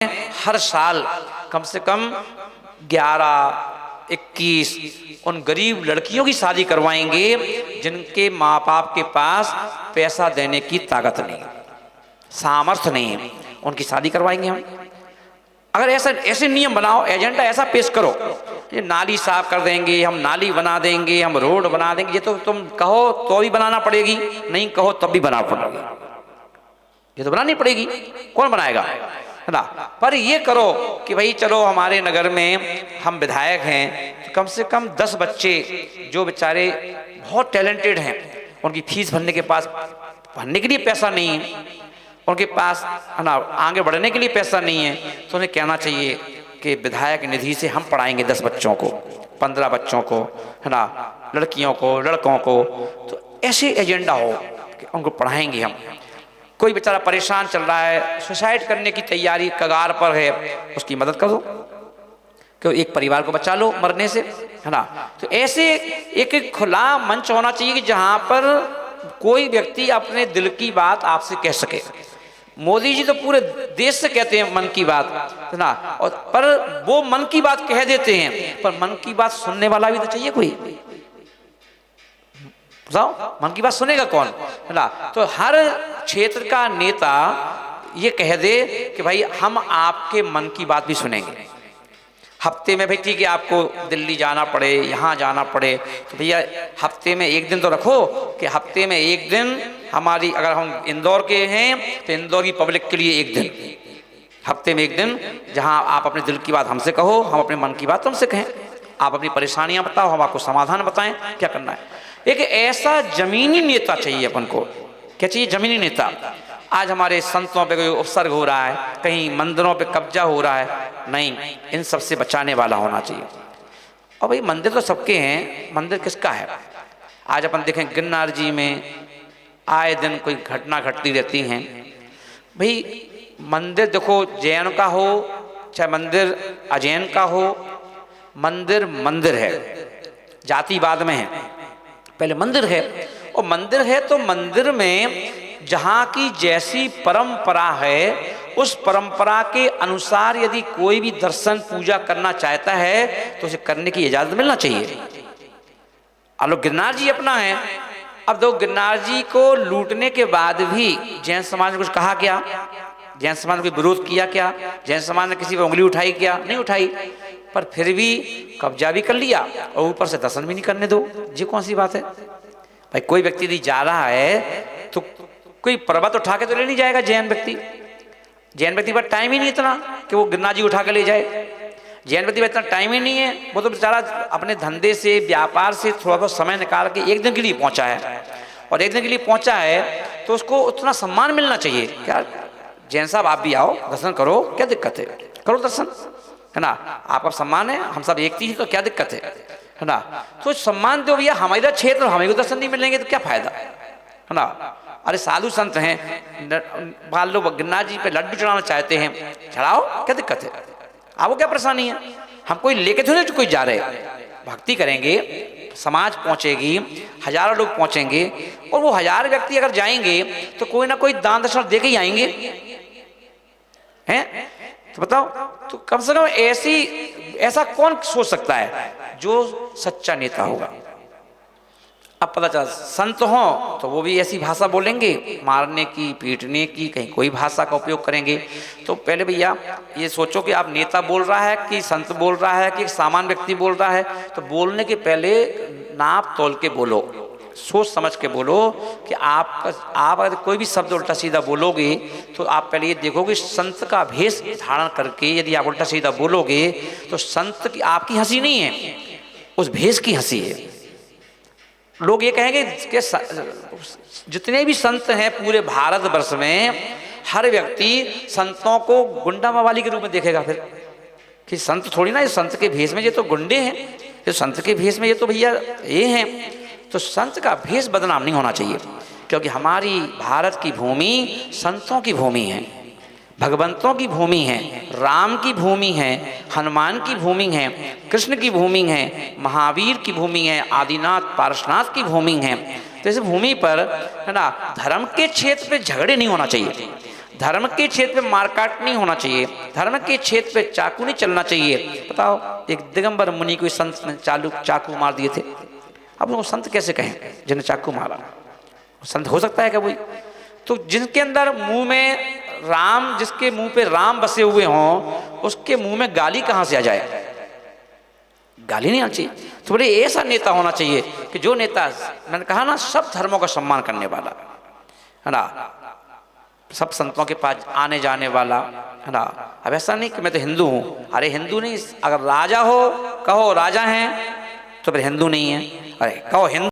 हर साल कम से कम 11-21 उन गरीब लड़कियों की शादी करवाएंगे जिनके माँ बाप के पास पैसा देने की ताकत नहीं, सामर्थ्य नहीं है, उनकी शादी करवाएंगे हम। अगर ऐसा ऐसे नियम बनाओ, एजेंडा ऐसा पेश करो, ये नाली साफ कर देंगे, हम नाली बना देंगे, हम रोड बना देंगे, ये तो तुम कहो तो भी बनाना पड़ेगी, नहीं कहो तब भी बनाना पड़ेगी, ये तो बनानी पड़ेगी, कौन बनाएगा, है ना। पर ये करो कि भाई चलो हमारे नगर में हम विधायक हैं तो कम से कम 10 बच्चे जो बेचारे बहुत टैलेंटेड हैं, उनकी फीस भरने के पास भरने के लिए पैसा नहीं है, उनके पास है ना आगे बढ़ने के लिए पैसा नहीं है, तो उन्हें कहना चाहिए कि विधायक निधि से हम पढ़ाएंगे 10 बच्चों को, 15 बच्चों को, है ना, लड़कियों को, लड़कों को। तो ऐसे एजेंडा हो कि उनको पढ़ाएंगे हम। कोई बेचारा परेशान चल रहा है, सुसाइड करने की तैयारी कगार पर है, उसकी मदद करो, क्यों एक परिवार को बचा लो मरने से, है ना। तो ऐसे एक खुला मंच होना चाहिए कि जहां पर कोई व्यक्ति अपने दिल की बात आपसे कह सके। मोदी जी तो पूरे देश से कहते हैं मन की बात, है ना, और पर वो मन की बात कह देते हैं, पर मन की बात सुनने वाला भी तो चाहिए कोई, बताओ मन की बात सुनेगा कौन, है ना। तो हर क्षेत्र का नेता ये कह दे कि भाई हम आपके मन की बात भी सुनेंगे। हफ्ते में भाई ठीक है आपको दिल्ली जाना पड़े, यहाँ जाना पड़े, तो भैया हफ्ते में एक दिन तो रखो कि हफ्ते में एक दिन हमारी, अगर हम इंदौर के हैं तो इंदौर की पब्लिक के लिए एक दिन, हफ्ते में एक दिन जहाँ आप अपने दिल की बात हमसे कहो, हम अपने मन की बात तुमसे कहें, आप अपनी परेशानियां बताओ, हम आपको समाधान बताएं क्या करना है। एक ऐसा जमीनी नेता चाहिए अपन को। क्या चाहिए? जमीनी नेता। आज हमारे संतों पे कोई उपसर्ग हो रहा है, कहीं मंदिरों पे कब्जा हो रहा है, नहीं, इन सब से बचाने वाला होना चाहिए। और भाई मंदिर तो सबके हैं, मंदिर किसका है? आज अपन देखें गिरनार जी में आए दिन कोई घटना घटती रहती हैं। भाई मंदिर देखो, जैन का हो चाहे मंदिर अजैन का हो, मंदिर मंदिर है, जातिवाद में है, पहले मंदिर है। और मंदिर है तो मंदिर में जहाँ की जैसी परंपरा है उस परंपरा के अनुसार यदि कोई भी दर्शन पूजा करना चाहता है तो उसे करने की इजाजत मिलना चाहिए। अब लोग गिरनार जी अपना है, अब दो गिरनार जी को लूटने के बाद भी जैन समाज ने कुछ कहा क्या? जैन समाज ने कोई विरोध किया क्या? जैन समाज ने किसी पर उंगली उठाई क्या? नहीं उठाई, पर फिर भी कब्जा भी कर लिया और ऊपर से दर्शन भी नहीं करने दो। ये कौन सी बात है भाई? कोई व्यक्ति यदि जा रहा है तो कोई पर्वत उठा के तो ले नहीं जाएगा जैन व्यक्ति। जैन व्यक्ति पर टाइम ही नहीं इतना कि वो गिरनार जी उठा के ले जाए। जैन व्यक्ति पर इतना टाइम ही नहीं है, वो तो बेचारा अपने धंधे से, व्यापार से थोड़ा बहुत समय निकाल के एक दिन के लिए पहुंचा है, और एक दिन के लिए पहुंचा है तो उसको उतना सम्मान मिलना चाहिए। क्या जैन साहब आप भी आओ, दर्शन करो, क्या दिक्कत है? करो दर्शन, है ना, आपका सम्मान है, हम सब एक चीज, तो क्या दिक्कत है ना। तो सम्मान दो भैया, हमारा क्षेत्र हमें को दर्शन नहीं मिलेंगे तो क्या फायदा, है ना। अरे साधु संत हैं, मान लो गिरनार जी पे लड्डू चढ़ाना चाहते हैं, चढ़ाओ, क्या दिक्कत है? आपको क्या परेशानी है? हम कोई लेके थोड़े कोई जा रहे, भक्ति करेंगे, समाज पहुंचेगी, हजारों लोग पहुंचेंगे, और वो 1000 व्यक्ति अगर जाएंगे तो कोई ना कोई दान दक्षिणा दे के ही आएंगे, हैं? तो बताओ, तो कम से कम ऐसा कौन सोच सकता है जो सच्चा नेता होगा? अब पता चला संत हो तो वो भी ऐसी भाषा बोलेंगे, मारने की, पीटने की, कहीं कोई भाषा का उपयोग करेंगे। तो पहले भैया ये सोचो कि आप नेता बोल रहा है कि संत बोल रहा है कि एक सामान्य व्यक्ति बोल रहा है, तो बोलने के पहले नाप तोल के बोलो, सोच समझ के बोलो कि आप अगर कोई भी शब्द उल्टा सीधा बोलोगे तो आप पहले ये देखोगे संत का भेष धारण करके यदि आप उल्टा सीधा बोलोगे तो संत की आपकी हंसी नहीं है, उस भेष की हंसी है। लोग ये कहेंगे कि जितने भी संत हैं पूरे भारतवर्ष में, हर व्यक्ति संतों को गुंडा मवाली के रूप में देखेगा फिर, कि संत थोड़ी ना, ये संत के भेष में ये तो गुंडे हैं, ये संत के भेष में ये तो भैया ये हैं। तो संत का भेष बदनाम नहीं होना चाहिए, क्योंकि हमारी भारत की भूमि संतों की भूमि है, भगवंतों की भूमि है, राम की भूमि है, हनुमान की भूमि है, कृष्ण की भूमि है, महावीर की भूमि है, आदिनाथ पार्श्वनाथ की भूमि है। तो इस भूमि पर, है ना, धर्म के क्षेत्र पे झगड़े नहीं होना चाहिए। धर्म के क्षेत्र में मारकाट नहीं होना चाहिए, धर्म के क्षेत्र पे चाकू नहीं चलना चाहिए। बताओ, एक दिगंबर मुनि को संत ने चाकू मार दिए थे। अब वो संत कैसे कहें जिन्हें चाकू मारा? संत हो सकता है क्या कोई? तो जिनके अंदर मुंह में राम, जिसके मुंह पे राम बसे हुए हों, उसके मुंह में गाली कहां से आ जाए? गाली नहीं आनी चाहिए। तो बोले ऐसा नेता होना चाहिए कि जो नेता, मैंने कहा ना, सब धर्मों का सम्मान करने वाला है ना, सब संतों के पास आने जाने वाला है ना। अब ऐसा नहीं कि मैं तो हिंदू हूं, अरे हिंदू नहीं, अगर राजा हो कहो राजा हैं तो फिर हिंदू नहीं है, अरे कहो हिंदू